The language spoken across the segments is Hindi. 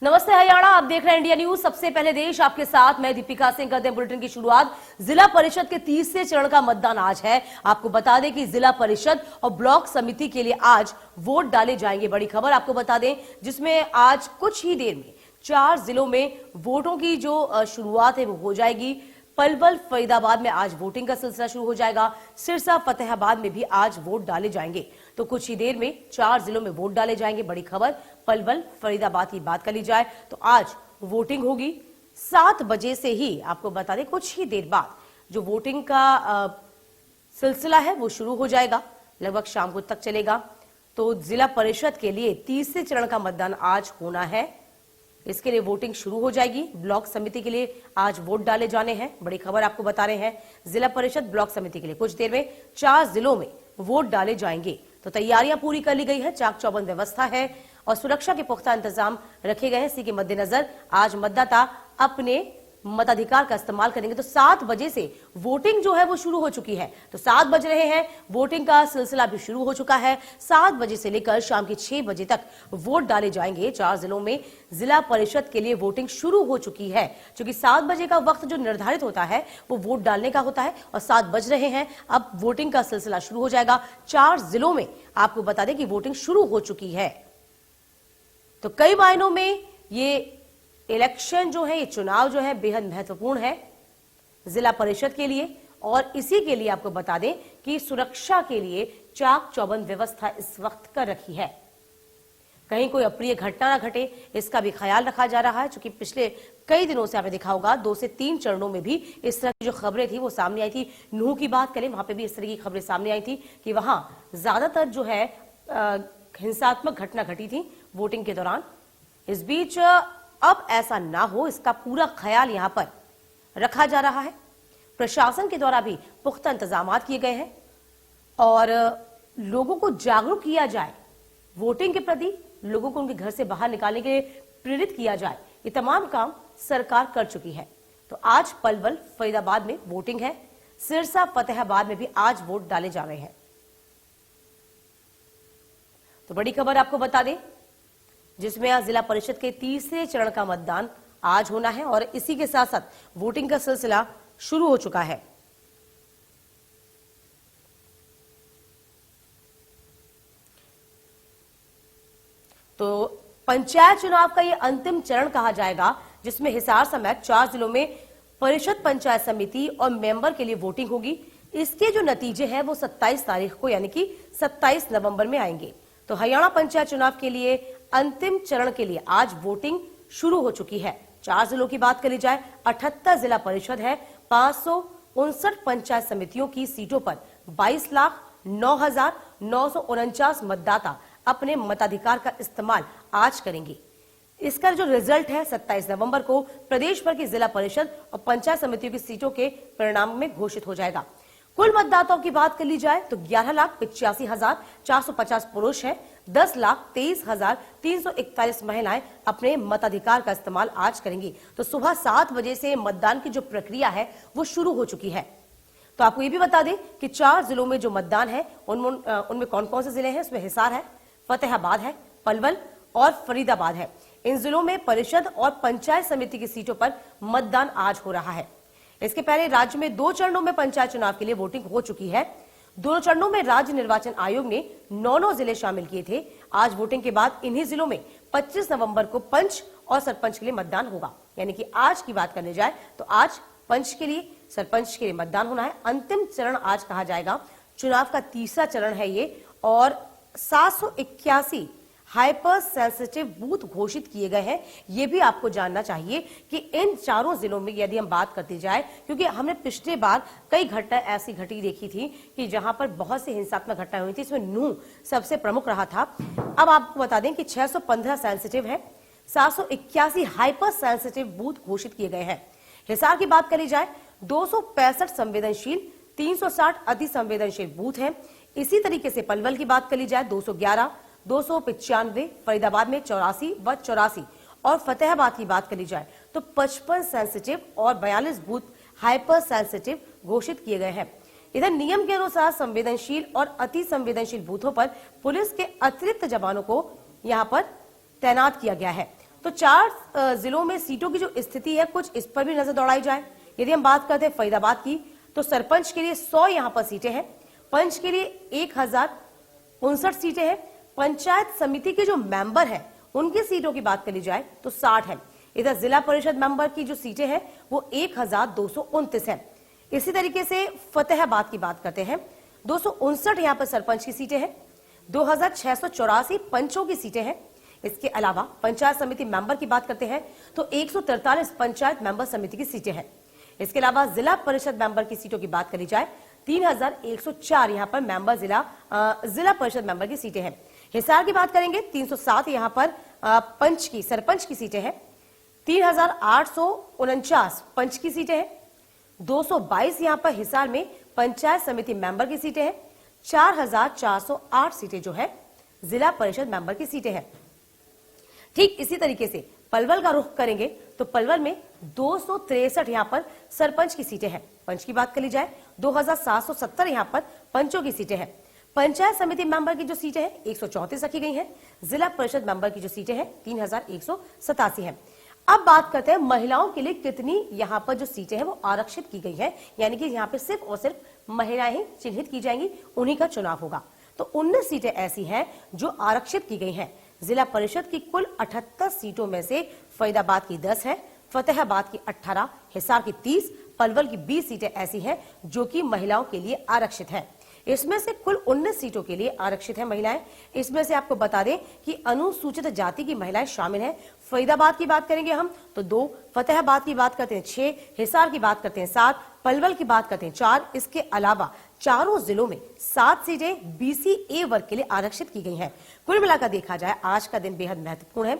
नमस्ते हरियाणा, आप देख रहे हैं इंडिया न्यूज। सबसे पहले देश आपके साथ, मैं दीपिका सिंह। करते हैं बुलेटिन की शुरुआत। जिला परिषद के तीसरे चरण का मतदान आज है। आपको बता दें कि जिला परिषद और ब्लॉक समिति के लिए आज वोट डाले जाएंगे। बड़ी खबर आपको बता दें, जिसमें आज कुछ ही देर में 4 जिलों में वोटों की जो शुरुआत है वो हो जाएगी। पलवल, फरीदाबाद में आज वोटिंग का सिलसिला शुरू हो जाएगा। सिरसा, फतेहाबाद में भी आज वोट डाले जाएंगे। तो कुछ ही देर में 4 जिलों में वोट डाले जाएंगे। बड़ी खबर, पलवल, फरीदाबाद की बात कर ली जाए तो आज वोटिंग होगी 7 बजे से ही। आपको बता दें, कुछ ही देर बाद जो वोटिंग का सिलसिला है वो शुरू हो जाएगा, लगभग शाम को तक चलेगा। तो जिला परिषद के लिए तीसरे चरण का मतदान आज होना है, इसके लिए वोटिंग शुरू हो जाएगी। ब्लॉक समिति के लिए आज वोट डाले जाने हैं। बड़ी खबर आपको बता रहे हैं, जिला परिषद ब्लॉक समिति के लिए कुछ देर में 4 जिलों में वोट डाले जाएंगे। तो तैयारियां पूरी कर ली गई है, चाक चौबंद व्यवस्था है और सुरक्षा के पुख्ता इंतजाम रखे गए हैं। इसी के मद्देनजर आज मतदाता अपने मताधिकार का इस्तेमाल करेंगे। तो 7 बजे से वोटिंग जो है वो शुरू हो चुकी है। तो 7 बज रहे हैं, वोटिंग का सिलसिला भी शुरू हो चुका है। 7 बजे से लेकर शाम के 6 बजे तक वोट डाले जाएंगे। 4 जिलों में जिला परिषद के लिए वोटिंग शुरू हो चुकी है, क्योंकि 7 बजे का वक्त जो निर्धारित होता है वो वोट डालने का होता है और 7 बज रहे हैं, अब वोटिंग का सिलसिला शुरू हो जाएगा। 4 जिलों में आपको बता दें कि वोटिंग शुरू हो चुकी है। तो कई मायनों में ये इलेक्शन जो है, ये चुनाव जो है बेहद महत्वपूर्ण है जिला परिषद के लिए। और इसी के लिए आपको बता दें कि सुरक्षा के लिए चाक चौबंद व्यवस्था इस वक्त कर रखी है। कहीं कोई अप्रिय घटना ना घटे, इसका भी ख्याल रखा जा रहा है। क्योंकि पिछले कई दिनों से आपने देखा होगा, 2 से 3 चरणों में भी इस तरह की जो खबरें थी वो सामने आई थी। नूह की बात करें, वहां पर भी इस तरह की खबरें सामने आई थी कि वहां ज्यादातर जो है हिंसात्मक घटना घटी थी वोटिंग के दौरान। इस बीच अब ऐसा ना हो, इसका पूरा ख्याल यहां पर रखा जा रहा है। प्रशासन के द्वारा भी पुख्ता इंतजाम किए गए हैं और लोगों को जागरूक किया जाए, वोटिंग के प्रति लोगों को उनके घर से बाहर निकालने के लिए प्रेरित किया जाए। ये तमाम काम सरकार कर चुकी है। तो आज पलवल, फरीदाबाद में वोटिंग है। सिरसा, फतेहाबाद में भी आज वोट डाले जा रहे हैं। तो बड़ी खबर आपको बता दें, जिसमें आज जिला परिषद के तीसरे चरण का मतदान आज होना है और इसी के साथ साथ वोटिंग का सिलसिला शुरू हो चुका है। तो पंचायत चुनाव का यह अंतिम चरण कहा जाएगा, जिसमें हिसार समेत 4 जिलों में परिषद, पंचायत समिति और मेंबर के लिए वोटिंग होगी। इसके जो नतीजे हैं वो 27 तारीख को, यानी कि 27 नवंबर में आएंगे। तो हरियाणा पंचायत चुनाव के लिए अंतिम चरण के लिए आज वोटिंग शुरू हो चुकी है। 4 जिलों की बात करी जाए, 78 जिला परिषद है। 559 पंचायत समितियों की सीटों पर 22,09,949 मतदाता अपने मताधिकार का इस्तेमाल आज करेंगे। इसका जो रिजल्ट है 27 नवंबर को प्रदेश भर की जिला परिषद और पंचायत समितियों की सीटों के परिणाम में घोषित हो जाएगा। कुल मतदाताओं की बात कर ली जाए तो 11,85,450 पुरुष हैं, 10,23,341 महिलाएं अपने मताधिकार का इस्तेमाल आज करेंगी। तो सुबह 7 बजे से मतदान की जो प्रक्रिया है वो शुरू हो चुकी है। तो आपको ये भी बता दें कि 4 जिलों में जो मतदान है उनमें कौन कौन से जिले हैं। इसमें हिसार है, फतेहाबाद है, पलवल और फरीदाबाद है। इन जिलों में परिषद और पंचायत समिति की सीटों पर मतदान आज हो रहा है। इसके पहले राज्य में 2 चरणों में पंचायत चुनाव के लिए वोटिंग हो चुकी है। दोनों चरणों में राज्य निर्वाचन आयोग ने 9 जिले शामिल किए थे। आज वोटिंग के बाद इन्हीं जिलों में 25 नवंबर को पंच और सरपंच के लिए मतदान होगा। यानी कि आज की बात करने जाए तो आज पंच के लिए, सरपंच के लिए मतदान होना है। अंतिम चरण आज कहा जाएगा, चुनाव का तीसरा चरण है ये। और 781 हाइपर सेंसिटिव बूथ घोषित किए गए हैं। ये भी आपको जानना चाहिए कि इन 4 जिलों में यदि हम बात करती जाए, क्योंकि हमने पिछले बार कई घटना ऐसी घटी देखी थी कि जहां पर बहुत सी हिंसात्मक घटनाएं हुई थी, इसमें नूह सबसे प्रमुख रहा था। अब आपको बता दें कि 615 सेंसिटिव है, 781 हाइपर सेंसिटिव बूथ घोषित किए गए हैं। हिसार की बात करी जाए, 265 संवेदनशील, 360 अति संवेदनशील बूथ हैं। इसी तरीके से पलवल की बात करी जाए, 211, 295, फरीदाबाद में 84 व 84 और फतेहाबाद की बात करी जाए तो 55 सेंसिटिव और 42 बूथ हाइपर सेंसिटिव घोषित किए गए हैं। इधर नियम के अनुसार संवेदनशील और अति संवेदनशील बूथों पर पुलिस के अतिरिक्त जवानों को यहां पर तैनात किया गया है। तो 4 जिलों में सीटों की जो स्थिति है कुछ इस पर भी नजर दौड़ाई जाए। यदि हम बात करते हैं फरीदाबाद की, तो सरपंच के लिए 100 यहां पर सीटें हैं, पंच के लिए 1059 सीटें हैं, पंचायत समिति के जो मेंबर हैं उनकी सीटों की बात करी जाए तो 60 है। इधर जिला परिषद मेंबर की जो सीटें हैं वो 1229 है। इसी तरीके से फतेहाबाद की बात करते हैं, 259 यहां पर सरपंच की सीटें हैं, 2684 पंचों की सीटें हैं। इसके अलावा पंचायत समिति मेंबर की बात करते हैं तो 143 पंचायत मेंबर समिति की सीटें हैं। इसके अलावा जिला परिषद मेंबर की सीटों की बात करी जाए 3104 यहां पर मेंबर जिला परिषद मेंबर की सीटें हैं। हिसार की बात करेंगे 307 यहां पर सरपंच की सीटें हैं, 3849 पंच की सीटें हैं, 222 यहां पर हिसार में पंचायत समिति मेंबर की सीटें हैं, 4408 सीटें जो है जिला परिषद मेंबर की सीटें हैं। ठीक इसी तरीके से पलवल का रुख करेंगे तो पलवल में 263 यहां पर सरपंच की सीटें हैं। पंच की बात करी जाए 2770 यहां पर पंचों की सीटें हैं। पंचायत समिति मेंबर की जो सीटें हैं 134 रखी गई हैं। जिला परिषद मेंबर की जो सीटें हैं 3187 हैं। अब बात करते हैं महिलाओं के लिए कितनी यहां पर जो सीटें हैं वो आरक्षित की गई हैं, यानी कि यहां पे सिर्फ और सिर्फ महिलाएं ही चिन्हित की जाएंगी, उन्हीं का चुनाव होगा। तो 19 सीटें ऐसी हैं जो आरक्षित की गई हैं। जिला परिषद की कुल 78 सीटों में से फरीदाबाद की 10 है, फतेहाबाद की 18, हिसार की 30, पलवल की 20 सीटें ऐसी हैं जो कि महिलाओं के लिए आरक्षित हैं। इसमें से कुल 19 सीटों के लिए आरक्षित है महिलाएं। इसमें से आपको बता दें कि अनुसूचित जाति की महिलाएं शामिल हैं। फरीदाबाद की बात करेंगे हम तो 2, फतेहाबाद की बात करते हैं 6, हिसार की बात करते हैं 7, पलवल की बात करते हैं 4। इसके अलावा चारों जिलों में 7 सीटें BCA वर्ग के लिए आरक्षित की गई हैं। कुल मिलाकर देखा जाए आज का दिन बेहद महत्वपूर्ण है।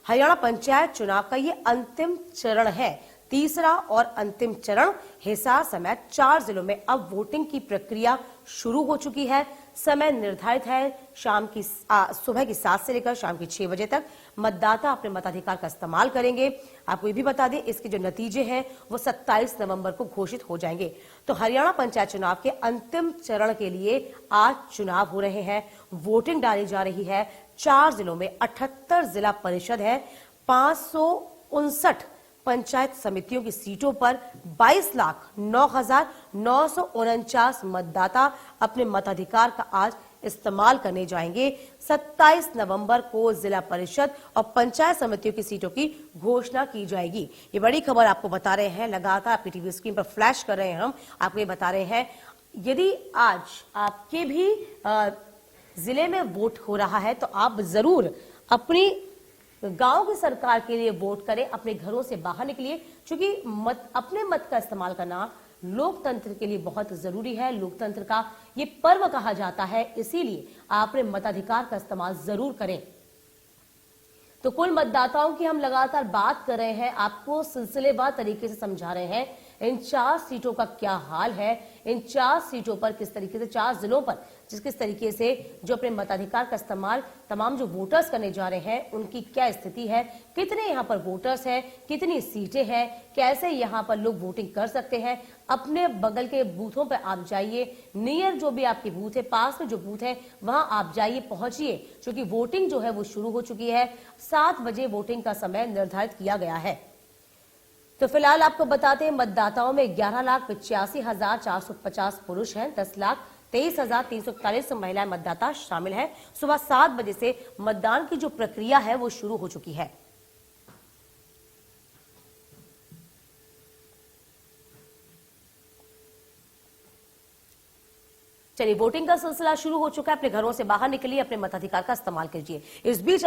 हरियाणा पंचायत चुनाव का ये अंतिम चरण है, तीसरा और अंतिम चरण। हिसार समेत 4 जिलों में अब वोटिंग की प्रक्रिया शुरू हो चुकी है। समय निर्धारित है सुबह की 7 से लेकर शाम की 6 बजे तक मतदाता अपने मताधिकार का इस्तेमाल करेंगे। आपको ये भी बता दें इसके जो नतीजे हैं वो 27 नवंबर को घोषित हो जाएंगे। तो हरियाणा पंचायत चुनाव के अंतिम चरण के लिए आज चुनाव हो रहे हैं, वोटिंग डाली जा रही है। 4 जिलों में 78 जिला परिषद है, 559 पंचायत समितियों की सीटों पर 22,09,949 मतदाता अपने मताधिकार का आज इस्तेमाल करने जाएंगे। 27 नवंबर को जिला परिषद और पंचायत समितियों की सीटों की घोषणा की जाएगी। ये बड़ी खबर आपको बता रहे हैं, लगातार आपकी टीवी स्क्रीन पर फ्लैश कर रहे हैं, हम आपको ये बता रहे हैं। यदि आज आपके भी जिले में वोट हो रहा है तो आप जरूर अपनी गांव की सरकार के लिए वोट करें, अपने घरों से बाहर निकलिए, क्योंकि अपने मत का इस्तेमाल करना लोकतंत्र के लिए बहुत जरूरी है। लोकतंत्र का ये पर्व कहा जाता है, इसीलिए आप अपने मताधिकार का इस्तेमाल जरूर करें। तो कुल मतदाताओं की हम लगातार बात कर रहे हैं, आपको सिलसिलेवार तरीके से समझा रहे हैं इन 4 सीटों का क्या हाल है, इन 4 सीटों पर किस तरीके से, 4 जिलों पर किस तरीके से जो अपने मताधिकार का इस्तेमाल तमाम जो वोटर्स करने जा रहे हैं उनकी क्या स्थिति है, कितने यहाँ पर वोटर्स हैं, कितनी सीटें हैं, कैसे यहाँ पर लोग वोटिंग कर सकते हैं। अपने बगल के बूथों पर आप जाइए, नियर जो भी आपके बूथ है, पास में जो बूथ है वहां आप जाइए, पहुंचिए, क्योंकि वोटिंग जो है वो शुरू हो चुकी है। 7 बजे वोटिंग का समय निर्धारित किया गया है। तो फिलहाल आपको बताते हैं मतदाताओं में 11,85,450 पुरुष हैं, 10,23,341 महिलाएं मतदाता शामिल हैं। सुबह 7 बजे से मतदान की जो प्रक्रिया है वो शुरू हो चुकी है। चलिए, वोटिंग का सिलसिला शुरू हो चुका है। अपने घरों से बाहर निकलिए, अपने मताधिकार का इस्तेमाल कीजिए। इस बीच